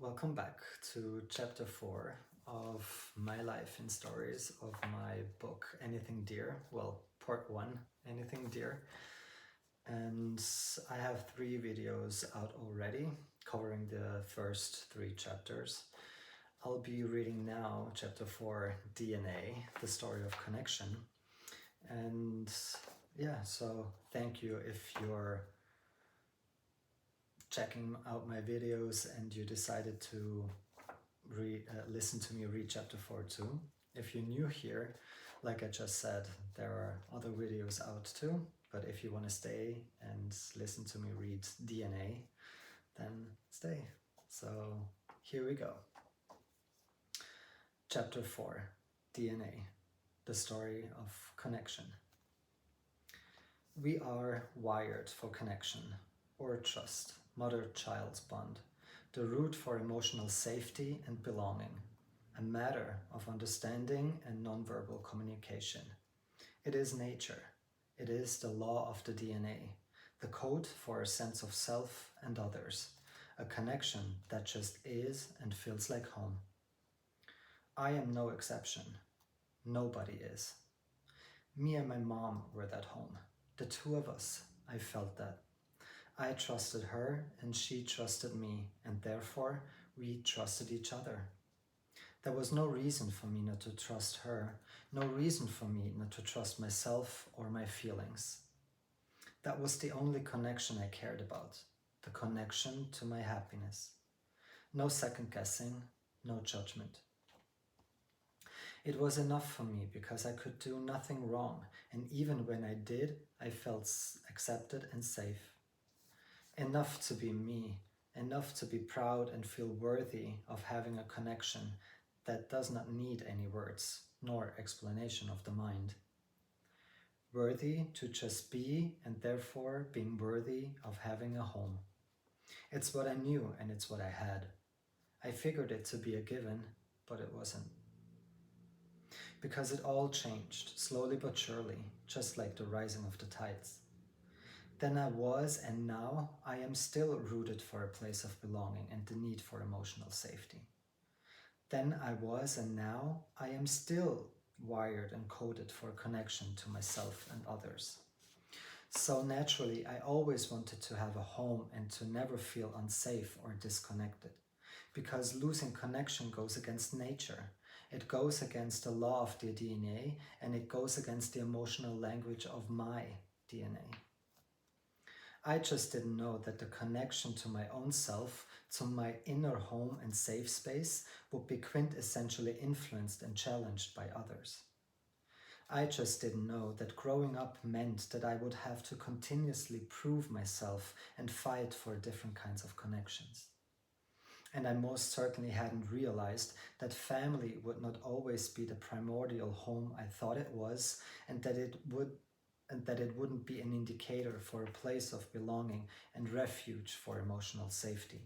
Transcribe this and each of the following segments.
Welcome back to chapter 4 of my life in stories of my book Anything Dear. Well, part 1, Anything Dear. And I have 3 videos out already covering the first 3 chapters. I'll be reading now chapter 4, DNA, the story of connection. And yeah, so thank you if you're checking out my videos and you decided to listen to me read chapter 4 too. If you're new here, like I just said, there are other videos out too, but if you want to stay and listen to me read DNA, then stay. So here we go. Chapter 4, DNA, the story of connection. We are wired for connection or trust, mother-child bond, the root for emotional safety and belonging, a matter of understanding and nonverbal communication. It is nature. It is the law of the DNA, the code for a sense of self and others, a connection that just is and feels like home. I am no exception. Nobody is. Me and my mom were that home. The two of us. I felt that. I trusted her and she trusted me, and therefore we trusted each other. There was no reason for me not to trust her, no reason for me not to trust myself or my feelings. That was the only connection I cared about, the connection to my happiness. No second guessing, no judgment. It was enough for me because I could do nothing wrong, and even when I did, I felt accepted and safe. Enough to be me, enough to be proud and feel worthy of having a connection that does not need any words nor explanation of the mind. Worthy to just be, and therefore being worthy of having a home. It's what I knew and it's what I had. I figured it to be a given, but it wasn't. Because it all changed, slowly but surely, just like the rising of the tides. Then I was, and now I am still rooted for a place of belonging and the need for emotional safety. Then I was, and now I am still wired and coded for connection to myself and others. So naturally, I always wanted to have a home and to never feel unsafe or disconnected, because losing connection goes against nature. It goes against the law of the DNA, and it goes against the emotional language of my DNA. I just didn't know that the connection to my own self, to my inner home and safe space, would be quintessentially influenced and challenged by others. I just didn't know that growing up meant that I would have to continuously prove myself and fight for different kinds of connections. And I most certainly hadn't realized that family would not always be the primordial home I thought it was, and that it wouldn't be an indicator for a place of belonging and refuge for emotional safety.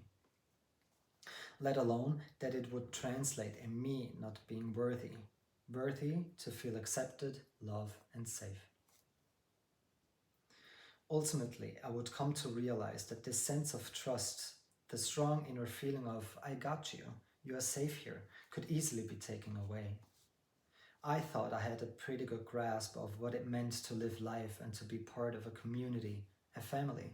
Let alone that it would translate in me not being worthy to feel accepted, loved, and safe. Ultimately, I would come to realize that this sense of trust, the strong inner feeling of I got you, you are safe here, could easily be taken away. I thought I had a pretty good grasp of what it meant to live life and to be part of a community, a family.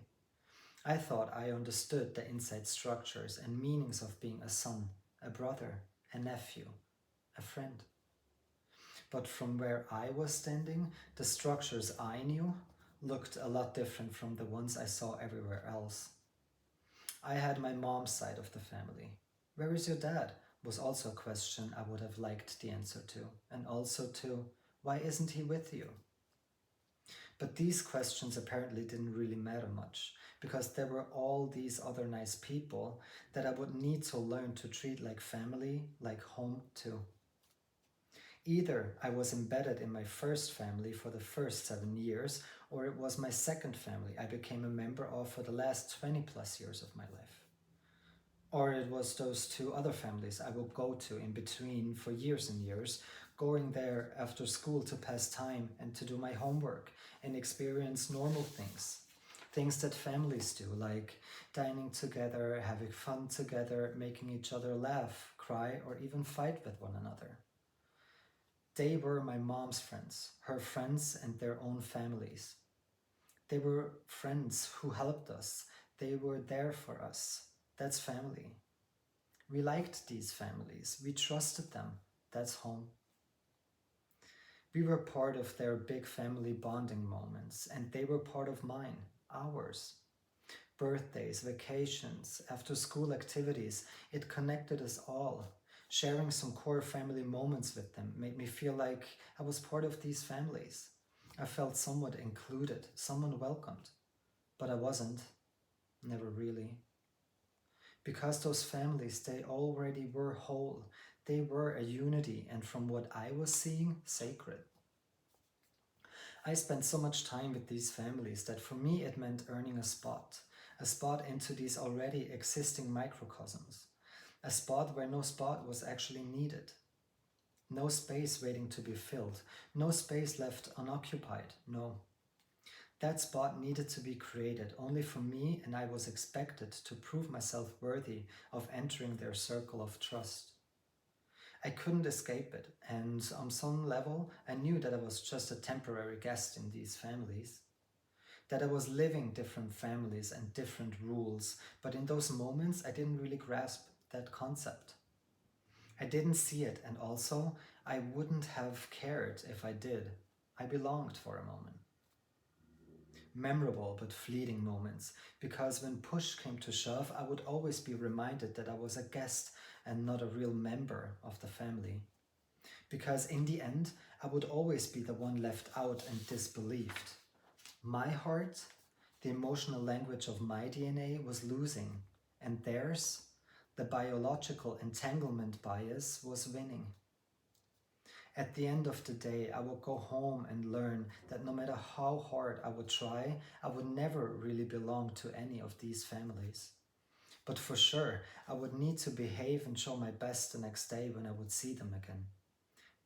I thought I understood the inside structures and meanings of being a son, a brother, a nephew, a friend. But from where I was standing, the structures I knew looked a lot different from the ones I saw everywhere else. I had my mom's side of the family. Where is your dad? Was also a question I would have liked the answer to, and also to, why isn't he with you? But these questions apparently didn't really matter much, because there were all these other nice people that I would need to learn to treat like family, like home too. Either I was embedded in my first family for the first 7 years, or it was my second family I became a member of for the last 20 plus years of my life. Or it was those 2 other families I would go to in between for years and years, going there after school to pass time and to do my homework and experience normal things Things that families do, like dining together, having fun together, making each other laugh, cry, or even fight with one another. They were my mom's friends, her friends and their own families. They were friends who helped us. They were there for us. That's family. We liked these families. We trusted them. That's home. We were part of their big family bonding moments, and they were part of mine, ours. Birthdays, vacations, after school activities, it connected us all. Sharing some core family moments with them made me feel like I was part of these families. I felt somewhat included, someone welcomed. But I wasn't. Never really. Because those families, they already were whole. They were a unity, and from what I was seeing, sacred. I spent so much time with these families that for me it meant earning a spot into these already existing microcosms, a spot where no spot was actually needed. No space waiting to be filled, no space left unoccupied, no. That spot needed to be created only for me, and I was expected to prove myself worthy of entering their circle of trust. I couldn't escape it, and on some level, I knew that I was just a temporary guest in these families. That I was living different families and different rules, but in those moments, I didn't really grasp that concept. I didn't see it, and also, I wouldn't have cared if I did. I belonged for a moment. Memorable but fleeting moments, because when push came to shove, I would always be reminded that I was a guest and not a real member of the family. Because in the end, I would always be the one left out and disbelieved. My heart, the emotional language of my DNA, was losing, and theirs, the biological entanglement bias, was winning. At the end of the day, I would go home and learn that no matter how hard I would try, I would never really belong to any of these families. But for sure, I would need to behave and show my best the next day when I would see them again.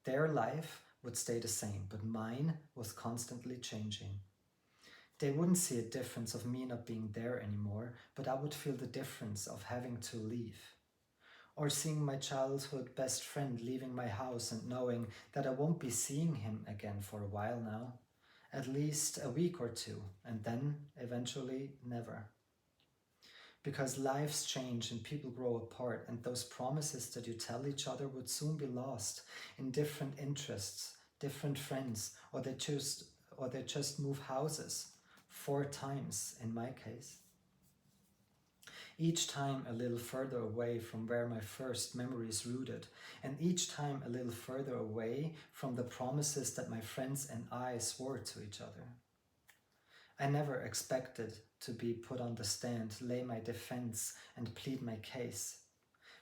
Their life would stay the same, but mine was constantly changing. They wouldn't see a difference of me not being there anymore, but I would feel the difference of having to leave. Or seeing my childhood best friend leaving my house and knowing that I won't be seeing him again for a while now, at least a week or two, and then eventually never. Because lives change and people grow apart, and those promises that you tell each other would soon be lost in different interests, different friends, or they just move houses 4 times in my case. Each time a little further away from where my first memory is rooted, and each time a little further away from the promises that my friends and I swore to each other. I never expected to be put on the stand, lay my defense, and plead my case.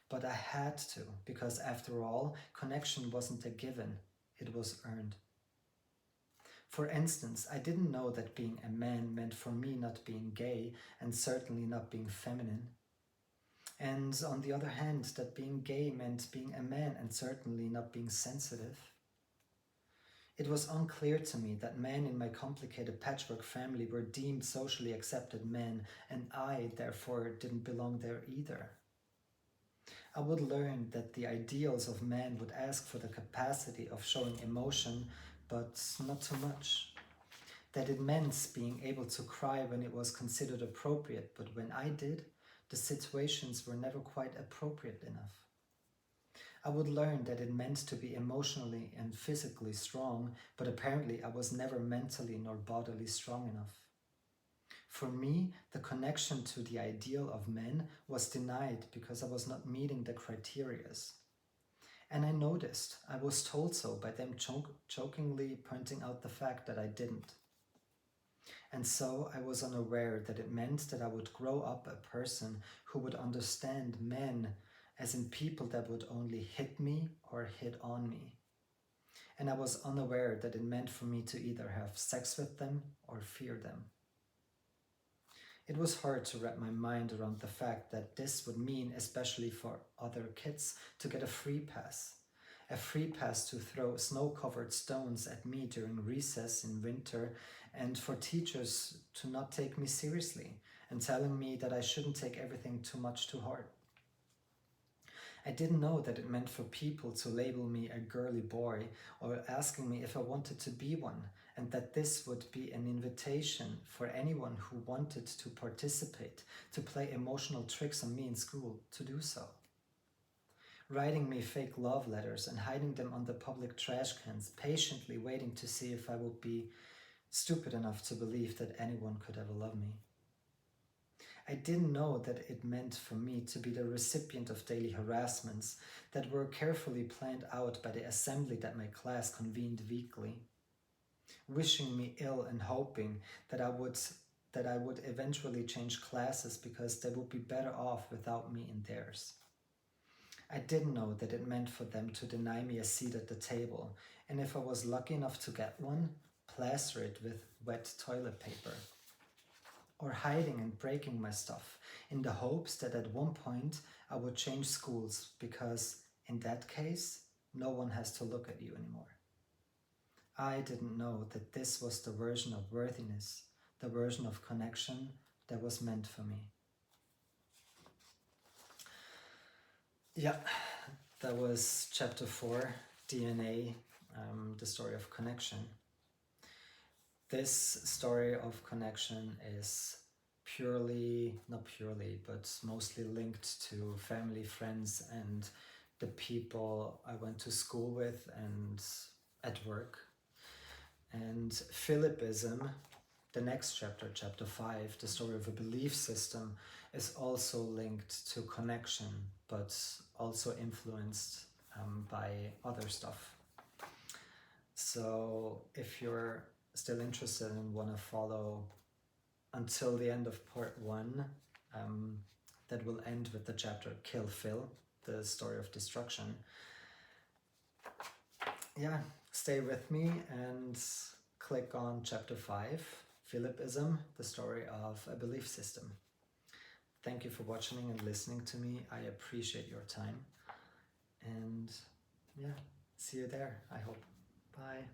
But I had to, because after all, connection wasn't a given, it was earned. For instance, I didn't know that being a man meant for me not being gay and certainly not being feminine. And on the other hand, that being gay meant being a man and certainly not being sensitive. It was unclear to me that men in my complicated patchwork family were deemed socially accepted men, and I, therefore, didn't belong there either. I would learn that the ideals of men would ask for the capacity of showing emotion, but not too much. That it meant being able to cry when it was considered appropriate, but when I did, the situations were never quite appropriate enough. I would learn that it meant to be emotionally and physically strong, but apparently I was never mentally nor bodily strong enough. For me, the connection to the ideal of men was denied because I was not meeting the criterias. And I noticed, I was told so by them jokingly pointing out the fact that I didn't. And so I was unaware that it meant that I would grow up a person who would understand men as in people that would only hit me or hit on me. And I was unaware that it meant for me to either have sex with them or fear them. It was hard to wrap my mind around the fact that this would mean, especially for other kids, to get a free pass. a free pass to throw snow-covered stones at me during recess in winter, and for teachers to not take me seriously and telling me that I shouldn't take everything too much to heart. I didn't know that it meant for people to label me a girly boy or asking me if I wanted to be one, and that this would be an invitation for anyone who wanted to participate, to play emotional tricks on me in school, to do so. Writing me fake love letters and hiding them on the public trash cans, patiently waiting to see if I would be stupid enough to believe that anyone could ever love me. I didn't know that it meant for me to be the recipient of daily harassments that were carefully planned out by the assembly that my class convened weekly, wishing me ill and hoping that I would eventually change classes because they would be better off without me in theirs. I didn't know that it meant for them to deny me a seat at the table, and if I was lucky enough to get one, plaster it with wet toilet paper. Or hiding and breaking my stuff in the hopes that at one point I would change schools, because in that case, no one has to look at you anymore. I didn't know that this was the version of worthiness, the version of connection that was meant for me. Yeah, that was chapter 4, DNA, the story of connection. This story of connection is not purely, but mostly linked to family, friends, and the people I went to school with and at work. And Philippism, the next chapter, chapter 5, the story of a belief system, is also linked to connection, but also influenced by other stuff. So if you're still interested and want to follow until the end of part 1, that will end with the chapter Kill Phil, the story of destruction. Yeah, stay with me and click on chapter 5, Philippism, the story of a belief system. Thank you for watching and listening to me. I appreciate your time. And yeah, see you there, I hope. Bye.